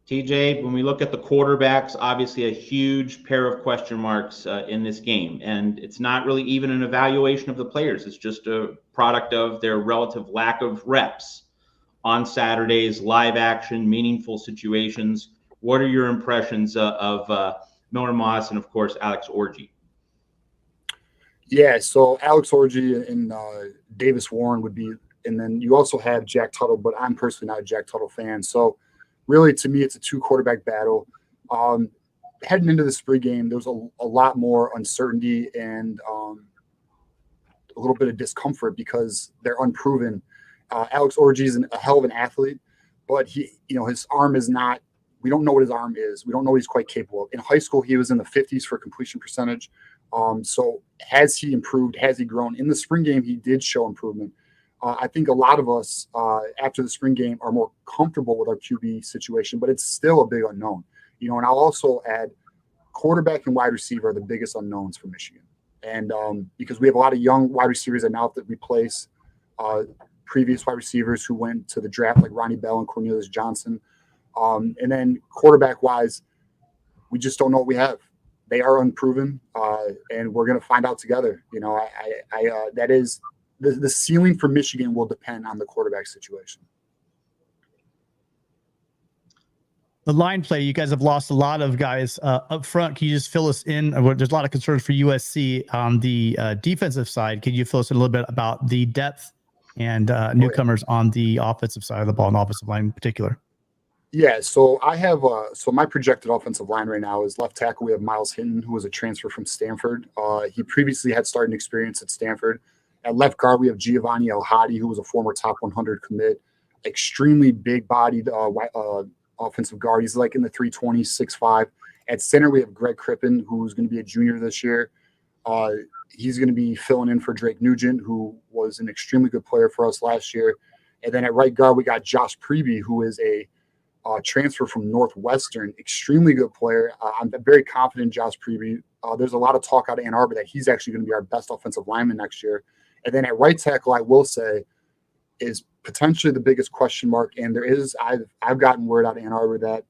TJ, when we look at the quarterbacks, obviously a huge pair of question marks in this game. And it's not really even an evaluation of the players. It's just a product of their relative lack of reps on Saturdays, live action, meaningful situations. What are your impressions of Miller Moss and, of course, Alex Orji? Yeah, so Alex Orji and Davis Warren would be, and then you also have Jack Tuttle, but I'm personally not a Jack Tuttle fan. So really, to me, it's a two-quarterback battle. Heading into the spring game, there's a lot more uncertainty and a little bit of discomfort because they're unproven. Alex Orji is a hell of an athlete, but his arm is not. We don't know what his arm is. We don't know what he's quite capable of. In high school, he was in the 50s for completion percentage. So has he improved? Has he grown? In the spring game, he did show improvement. I think a lot of us after the spring game are more comfortable with our QB situation, but it's still a big unknown. And I'll also add quarterback and wide receiver are the biggest unknowns for Michigan. And because we have a lot of young wide receivers that now have to replace previous wide receivers who went to the draft, like Ronnie Bell and Cornelius Johnson. And then quarterback-wise, we just don't know what we have. They are unproven, and we're going to find out together. That is the ceiling for Michigan will depend on the quarterback situation. The line play, you guys have lost a lot of guys up front. Can you just fill us in? There's a lot of concerns for USC on the defensive side. Can you fill us in a little bit about the depth and newcomers on the offensive side of the ball and offensive line in particular? Yeah, so I have my projected offensive line right now is left tackle. We have Miles Hinton, who was a transfer from Stanford. He previously had starting experience at Stanford. At left guard, we have Giovanni El Hadi, who was a former top 100 commit, extremely big-bodied offensive guard. He's like in the 320s, 6'5". At center, we have Greg Crippen, who's going to be a junior this year. He's going to be filling in for Drake Nugent, who was an extremely good player for us last year. And then at right guard, we got Josh Preby, who is a transfer from Northwestern, extremely good player. I'm very confident in Josh Preby. There's a lot of talk out of Ann Arbor that he's actually going to be our best offensive lineman next year. And then at right tackle, I will say, is potentially the biggest question mark. And I've gotten word out of Ann Arbor that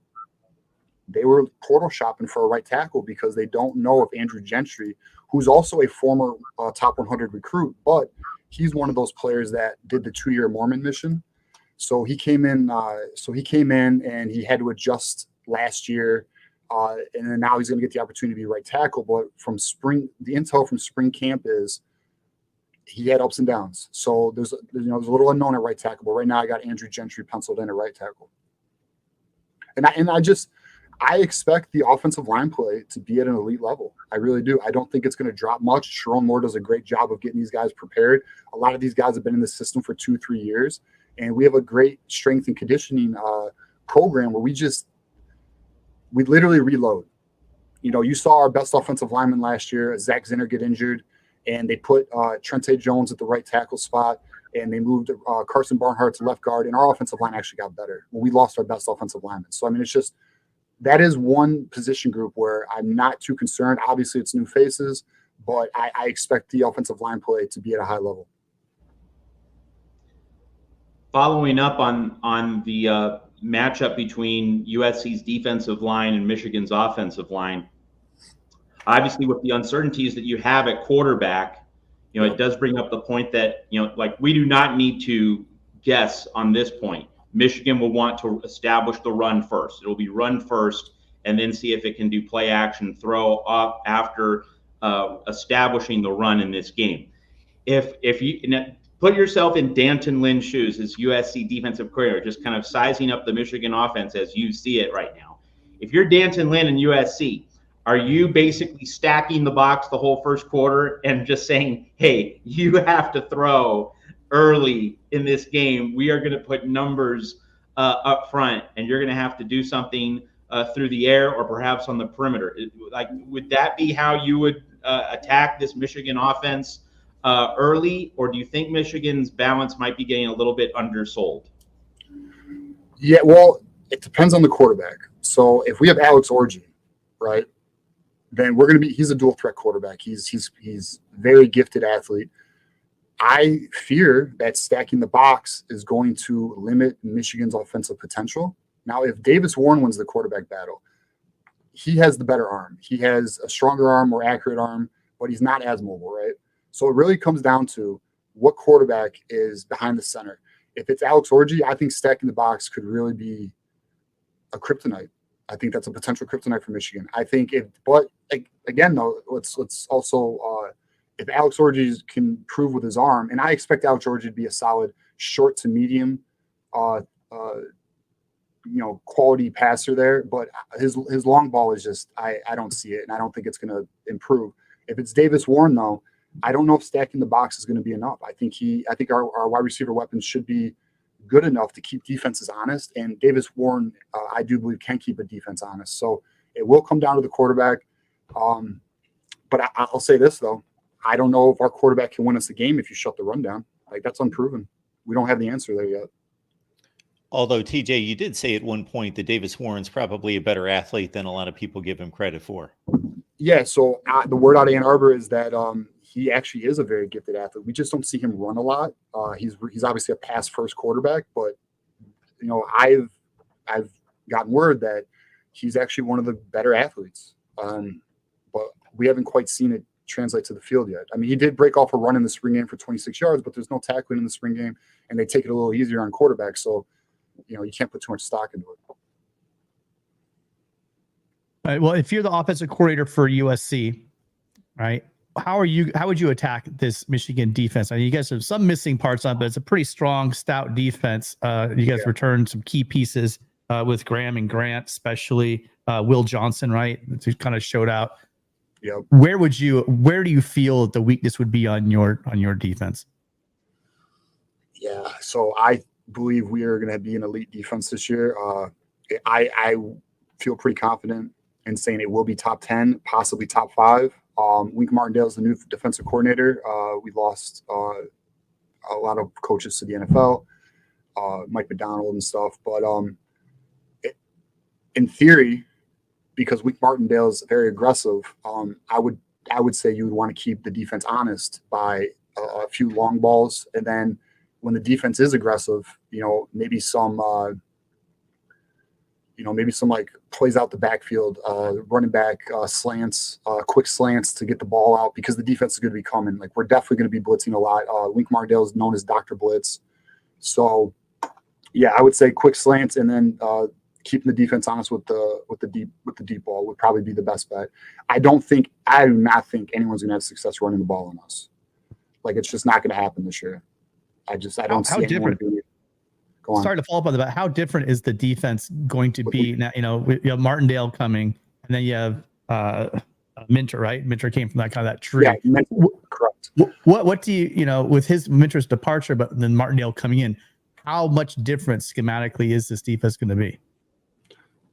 they were portal shopping for a right tackle because they don't know if Andrew Gentry, who's also a former top 100 recruit, but he's one of those players that did the 2-year Mormon mission. So he came in and he had to adjust last year. And then now he's going to get the opportunity to be right tackle. But the intel from spring camp is he had ups and downs. So there's a little unknown at right tackle. But right now I got Andrew Gentry penciled in at right tackle. And I expect the offensive line play to be at an elite level. I really do. I don't think it's going to drop much. Sharon Moore does a great job of getting these guys prepared. A lot of these guys have been in the system for 2-3 years. And we have a great strength and conditioning program where we literally reload. You saw our best offensive lineman last year, Zach Zinner, get injured, and they put Trente Jones at the right tackle spot, and they moved Carson Barnhart to left guard, and our offensive line actually got better when we lost our best offensive lineman. So, it's just that is one position group where I'm not too concerned. Obviously, it's new faces, but I expect the offensive line play to be at a high level. Following up on the matchup between USC's defensive line and Michigan's offensive line, obviously with the uncertainties that you have at quarterback, it does bring up the point that, we do not need to guess on this point. Michigan will want to establish the run first. It'll be run first and then see if it can do play action, throw up after establishing the run in this game. If you put yourself in Danton Lynn's shoes as USC defensive coordinator, just kind of sizing up the Michigan offense as you see it right now. If you're Danton Lynn and USC, are you basically stacking the box the whole first quarter and just saying, hey, you have to throw early in this game? We are going to put numbers up front, and you're going to have to do something through the air or perhaps on the perimeter. Would that be how you would attack this Michigan offense early, or do you think Michigan's balance might be getting a little bit undersold? Yeah, well, it depends on the quarterback. So if we have Alex Orji, right, then he's a dual threat quarterback. He's very gifted athlete. I fear that stacking the box is going to limit Michigan's offensive potential. Now, if Davis Warren wins the quarterback battle, he has the better arm. He has a stronger arm, more accurate arm, but he's not as mobile, right? So it really comes down to what quarterback is behind the center. If it's Alex Orji, I think stacking the box could really be a kryptonite. I think that's a potential kryptonite for Michigan. I think but again, though, let's also if Alex Orji can prove with his arm, and I expect Alex Orji to be a solid short to medium, quality passer there, but his long ball is just I don't see it, and I don't think it's going to improve. If it's Davis Warren, though, I don't know if stacking the box is going to be enough. I think our wide receiver weapons should be good enough to keep defenses honest, and Davis Warren, I do believe, can keep a defense honest. So it will come down to the quarterback. But I'll say this, though. I don't know if our quarterback can win us a game if you shut the run down. Like, that's unproven. We don't have the answer there yet. Although, TJ, you did say at one point that Davis Warren's probably a better athlete than a lot of people give him credit for. Yeah, so the word out of Ann Arbor is that he actually is a very gifted athlete. We just don't see him run a lot. He's obviously a pass-first quarterback, but I've gotten word that he's actually one of the better athletes. But we haven't quite seen it translate to the field yet. I mean, he did break off a run in the spring game for 26 yards, but there's no tackling in the spring game, and they take it a little easier on quarterbacks. So, you can't put too much stock into it. All right. Well, if you're the offensive coordinator for USC, right, how would you attack this Michigan defense? I mean, you guys have some missing parts on, but it's a pretty strong, stout defense. You guys returned some key pieces with Graham and Grant, especially Will Johnson, right? Who kind of showed out. Yep. Where do you feel the weakness would be on your defense? Yeah, so I believe we are going to be an elite defense this year. I feel pretty confident in saying it will be top 10, possibly top 5. Wink Martindale is the new defensive coordinator. We lost a lot of coaches to the NFL, Mike McDonald and stuff. But in theory, because Wink Martindale is very aggressive, I would say you would want to keep the defense honest by a few long balls, and then when the defense is aggressive, maybe some like plays out the backfield, running back slants, quick slants to get the ball out, because the defense is going to be coming. Like, we're definitely going to be blitzing a lot. Wink Martindale is known as Dr. Blitz. So yeah, I would say quick slants, and then keeping the defense honest with the deep ball would probably be the best bet. I do not think anyone's going to have success running the ball on us. Like, it's just not going to happen this year. I don't see anyone doing it. Go on. Sorry to follow up on that. How different is the defense going to be now? You have Martindale coming, and then you have Minter, right? Minter came from that tree. Yeah, correct. What do you with his Minter's departure, but then Martindale coming in? How much different schematically is this defense going to be?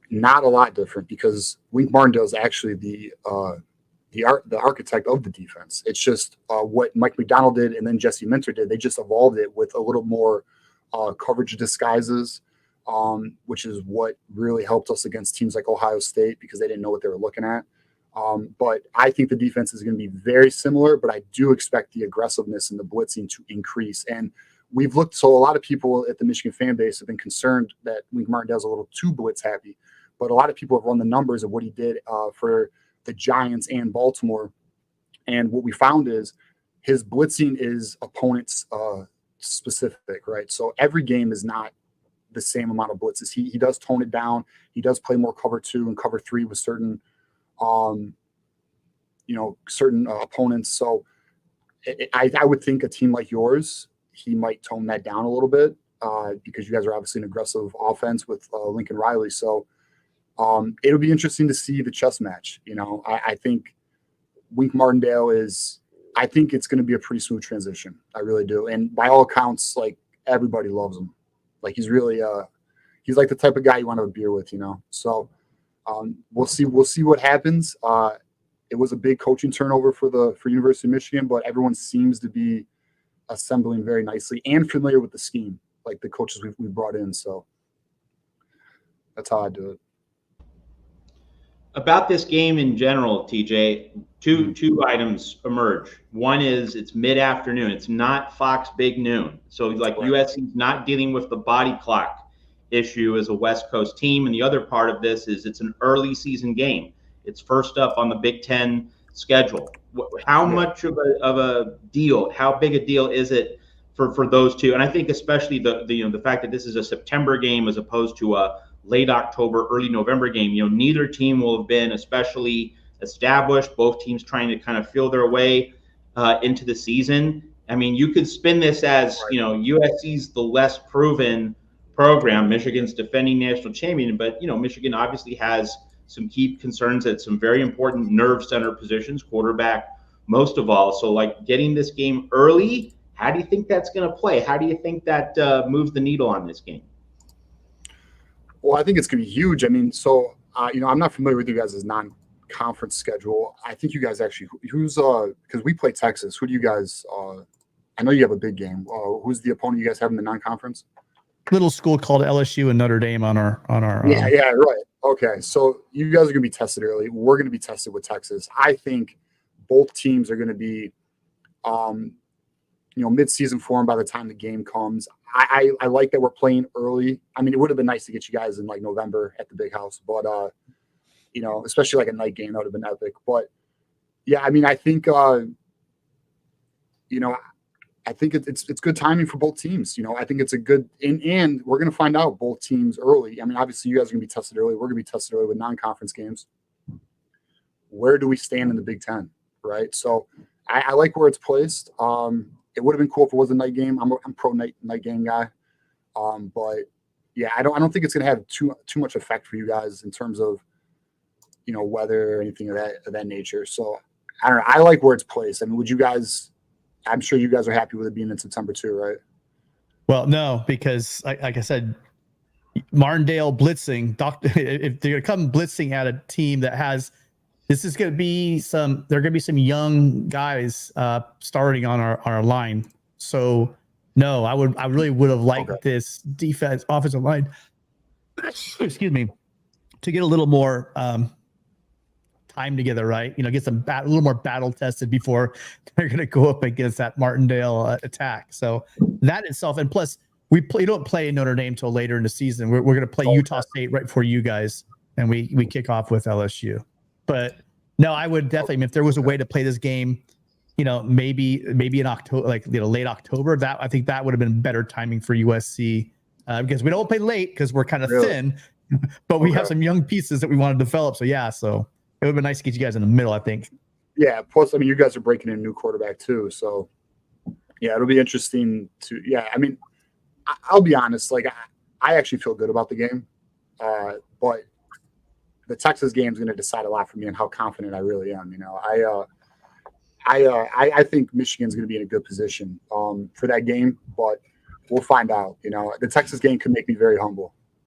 Not a lot different, because Wink Martindale is actually the architect of the defense. It's just what Mike McDonald did and then Jesse Minter did. They just evolved it with a little more coverage disguises, which is what really helped us against teams like Ohio State, because they didn't know what they were looking at. But I think the defense is going to be very similar, but I do expect the aggressiveness and the blitzing to increase. And so a lot of people at the Michigan fan base have been concerned that Wink Martindale's a little too blitz happy, but a lot of people have run the numbers of what he did for the Giants and Baltimore. And what we found is his blitzing is opponents specific, right? So every game is not the same amount of blitzes. He does tone it down. He does play more cover 2 and cover 3 with certain opponents. So I would think a team like yours, he might tone that down a little bit because you guys are obviously an aggressive offense with Lincoln Riley. So it'll be interesting to see the chess match. I think Wink Martindale I think it's going to be a pretty smooth transition. I really do. And by all accounts, like, everybody loves him. Like, he's really he's like the type of guy you want to have a beer with, So we'll see what happens. It was a big coaching turnover for University of Michigan, but everyone seems to be assembling very nicely and familiar with the scheme, like the coaches we brought in. So that's how I do it. About this game in general, TJ, two items emerge. One is it's mid-afternoon. It's not Fox Big Noon. So, like, USC's not dealing with the body clock issue as a West Coast team, and the other part of this is it's an early season game. It's first up on the Big Ten schedule. How much of a deal? How big a deal is it for those two? And I think especially the fact that this is a September game as opposed to a late October, early November game. Neither team will have been especially established. Both teams trying to kind of feel their way into the season. I mean, you could spin this as USC's the less proven program. Michigan's defending national champion, but Michigan obviously has some key concerns at some very important nerve center positions, quarterback most of all. So like getting this game early, how do you think that's going to play? How do you think that moves the needle on this game? Well, I think it's going to be huge. I mean, so I'm not familiar with you guys' non-conference schedule. I think you guys actually because we play Texas. Who do you guys? I know you have a big game. Who's the opponent you guys have in the non-conference? Little school called LSU and Notre Dame on our. Yeah, right. Okay, so you guys are going to be tested early. We're going to be tested with Texas. I think both teams are going to be, mid-season form by the time the game comes. I like that we're playing early. I mean, it would have been nice to get you guys in like November at the Big House, but especially like a night game, that would have been epic. But yeah, I mean, I think I think it's good timing for both teams. I think it's a good and we're going to find out both teams early. I mean, obviously you guys are going to be tested early. We're going to be tested early with non-conference games. Where do we stand in the Big Ten, right? So I like where it's placed. It would have been cool if it was a night game. I'm pro night game guy, but yeah, I don't think it's going to have too much effect for you guys in terms of weather or anything of that nature. So I don't know. I like where it's placed. I mean, would you guys? I'm sure you guys are happy with it being in September too, right? Well, no, because like I said, Martindale blitzing. If they're going to come blitzing at a team that has, this is going to be there are going to be some young guys starting on our line. So no, I really would have liked this offensive line. Excuse me, to get a little more time together, right? Get some a little more battle tested before they're going to go up against that Martindale attack. So that itself, and plus we don't play Notre Dame till later in the season. We're going to play Utah State right before you guys, and we kick off with LSU. But no, I would definitely, if there was a way to play this game, maybe in October, like late October, that I think that would have been better timing for USC because we don't play late because we're kind of thin, but we have some young pieces that we want to develop. So yeah, so. It would have been nice to get you guys in the middle, I think. Yeah. Plus, I mean, you guys are breaking in a new quarterback too. So, yeah, it'll be interesting to. Yeah, I mean, I'll be honest. Like, I actually feel good about the game, but the Texas game is going to decide a lot for me and how confident I really am. I think Michigan's going to be in a good position for that game, but we'll find out. The Texas game could make me very humble.